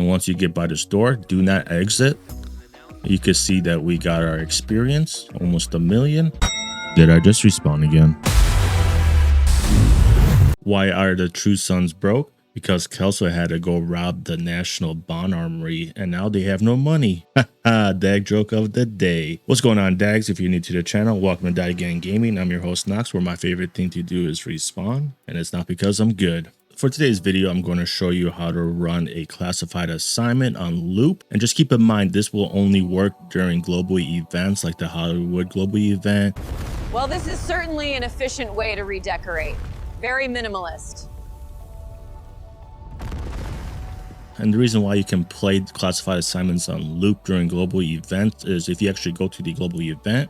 And once you get by this door, do not exit. You can see that we got our experience, almost 1 million. Did I just respawn again? Why are the True Sons broke? Because Kelso had to go rob the National Bond Armory, and now they have no money. Haha, Dag joke of the day. What's going on, Dags? If you're new to the channel, welcome to Die Again Gaming. I'm your host, Nox, where my favorite thing to do is respawn, and it's not because I'm good. For today's video, I'm going to show you how to run a classified assignment on loop. And just keep in mind, this will only work during global events like the Hollywood global event. Well, this is certainly an efficient way to redecorate. Very minimalist. And the reason why you can play classified assignments on loop during global events is if you actually go to the global event,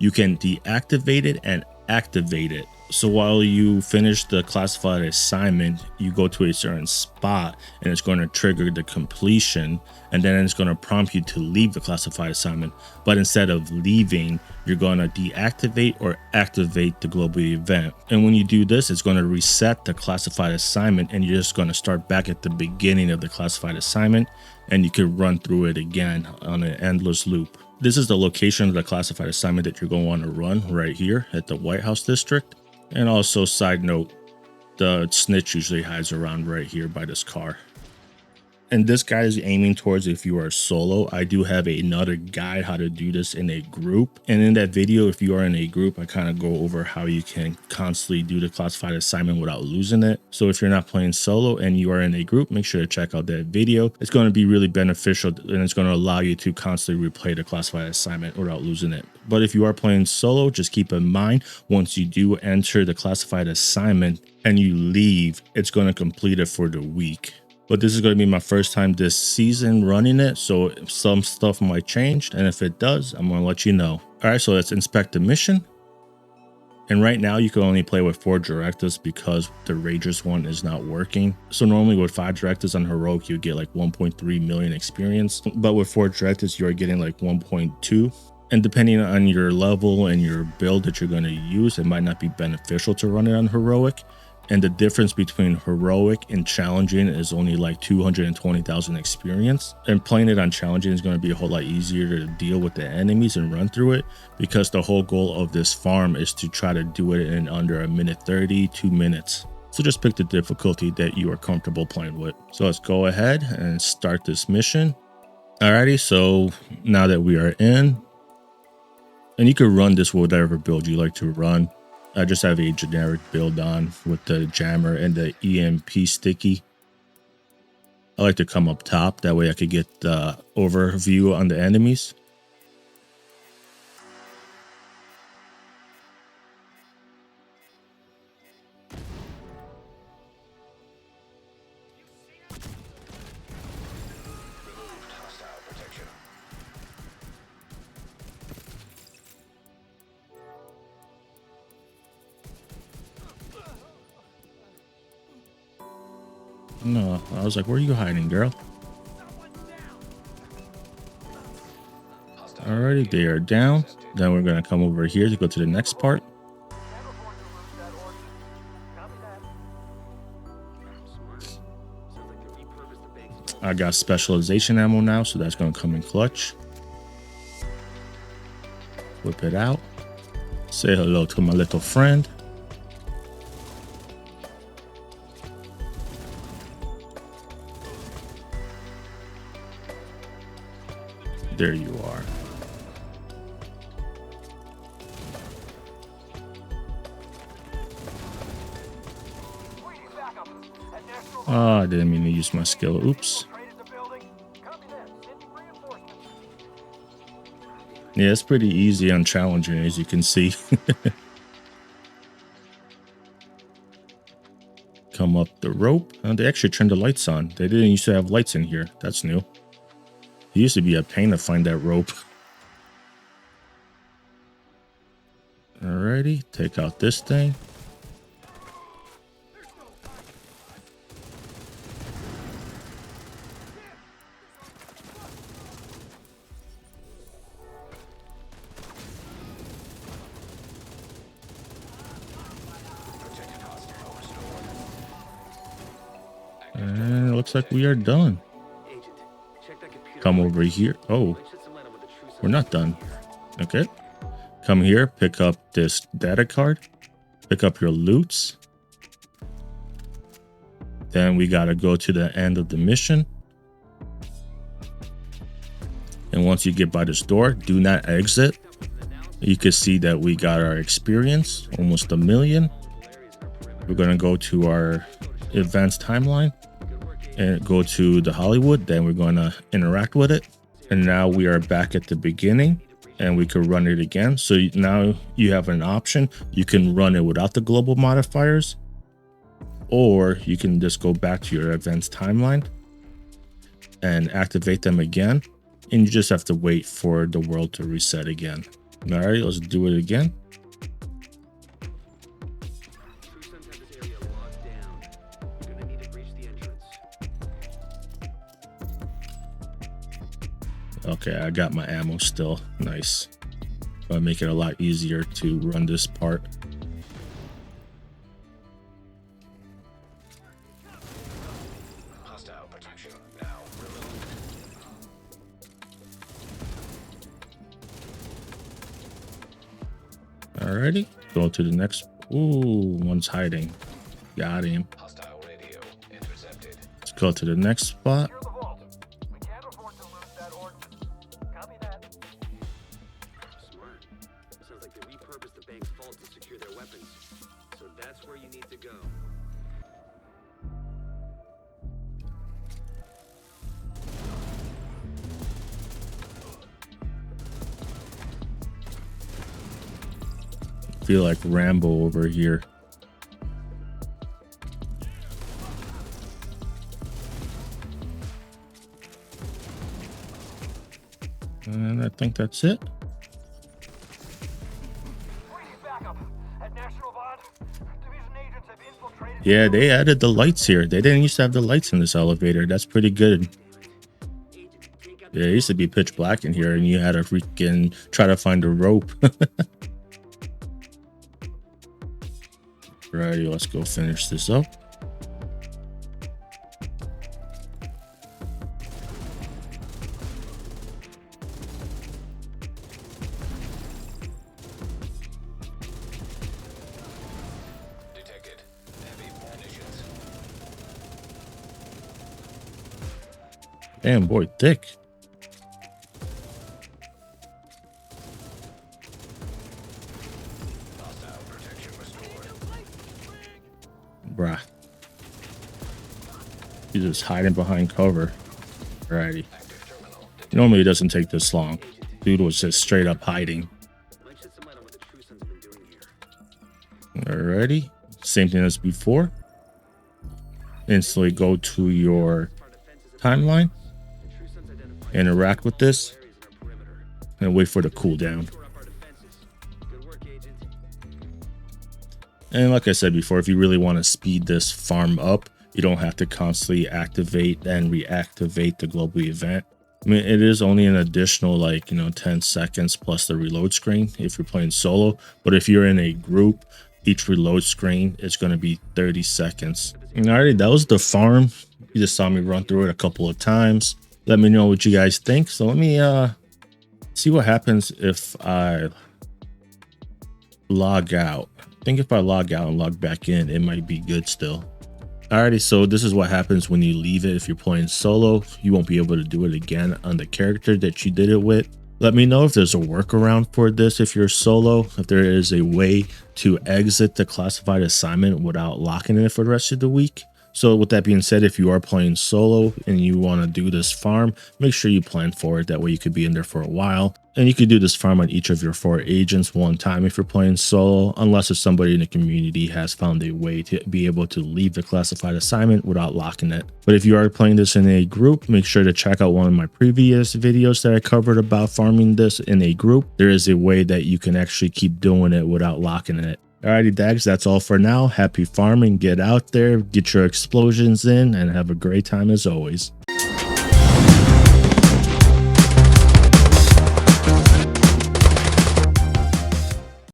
you can deactivate it and activate it. So while you finish the classified assignment, you go to a certain spot and it's going to trigger the completion, and then it's going to prompt you to leave the classified assignment. But instead of leaving, you're going to deactivate or activate the global event. And when you do this, it's going to reset the classified assignment, and you're just going to start back at the beginning of the classified assignment, and you can run through it again on an endless loop. This is the location of the classified assignment that you're going to want to run right here at the White House district. And also, side note, the snitch usually hides around right here by this car. And this guy is aiming towards if you are solo. I do have another guide how to do this in a group. And in that video, if you are in a group, I kind of go over how you can constantly do the classified assignment without losing it. So if you're not playing solo and you are in a group, make sure to check out that video. It's going to be really beneficial, and it's going to allow you to constantly replay the classified assignment without losing it. But if you are playing solo, just keep in mind, once you do enter the classified assignment and you leave, it's going to complete it for the week. But this is going to be my first time this season running it, so some stuff might change, and if it does, I'm going to let you know. All right, so let's inspect the mission. And right now you can only play with 4 directives because the Ragers one is not working. So normally with 5 directives on Heroic, you get like 1.3 million experience, but with 4 directives, you're getting like 1.2. And depending on your level and your build that you're going to use, it might not be beneficial to run it on Heroic. And the difference between Heroic and Challenging is only like 220,000 experience. And playing it on Challenging is going to be a whole lot easier to deal with the enemies and run through it, because the whole goal of this farm is to try to do it in under 1:30, 2 minutes. So just pick the difficulty that you are comfortable playing with. So let's go ahead and start this mission. Alrighty, so now that we are in, and you can run this with whatever build you like to run. I just have a generic build on with the jammer and the EMP sticky. I like to come up top, that way I could get the overview on the enemies. No, I was like, where are you hiding, girl? Alrighty, they are down. Then we're gonna come over here to go to the next part. I got specialization ammo now, so that's gonna come in clutch. Whip it out. Say hello to my little friend. There you are. Oh, I didn't mean to use my skill. Oops. Yeah, it's pretty easy on Challenging, as you can see. Come up the rope. Oh, they actually turned the lights on. They didn't used to have lights in here. That's new. It used to be a pain to find that rope. Alrighty, take out this thing. And it looks like we are done. Come over here. Oh, we're not done. Okay. Come here, pick up this data card, pick up your loots. Then we got to go to the end of the mission. And once you get by this door, do not exit. You can see that we got our experience, almost 1 million. We're going to go to our advanced timeline and go to the Hollywood. Then we're going to interact with it. And now we are back at the beginning and we can run it again. So now you have an option. You can run it without the global modifiers, or you can just go back to your advanced timeline and activate them again. And you just have to wait for the world to reset again. All right, let's do it again. Okay, I got my ammo still. Nice. That'll make it a lot easier to run this part. Alrighty, go to the next. Ooh, one's hiding. Got him. Let's go to the next spot. Feel like Rambo over here. And I think that's it. Yeah, they added the lights here. They didn't used to have the lights in this elevator. That's pretty good. Yeah, it used to be pitch black in here and you had to freaking try to find a rope. Alrighty, let's go finish this up. Detected. Heavy munitions. Damn, boy, thick. Bruh. He's just hiding behind cover. Alrighty. Normally it doesn't take this long. Dude was just straight up hiding. Alrighty. Same thing as before. Instantly go to your timeline. Interact with this. And wait for the cooldown. And like I said before, if you really want to speed this farm up, you don't have to constantly activate and reactivate the global event. I mean, it is only an additional 10 seconds plus the reload screen if you're playing solo. But if you're in a group, each reload screen is going to be 30 seconds. Alrighty, that was the farm. You just saw me run through it a couple of times. Let me know what you guys think. So let me see what happens if I log out. I think if I log out and log back in, it might be good still. Alrighty, so this is what happens when you leave it. If you're playing solo, you won't be able to do it again on the character that you did it with. Let me know if there's a workaround for this if you're solo, if there is a way to exit the classified assignment without locking it for the rest of the week. So with that being said, if you are playing solo and you want to do this farm, make sure you plan for it. That way you could be in there for a while. And you could do this farm on each of your 4 agents one time if you're playing solo, unless if somebody in the community has found a way to be able to leave the classified assignment without locking it. But if you are playing this in a group, make sure to check out one of my previous videos that I covered about farming this in a group. There is a way that you can actually keep doing it without locking it. Alrighty, Dags, that's all for now. Happy farming. Get out there, get your explosions in, and have a great time as always.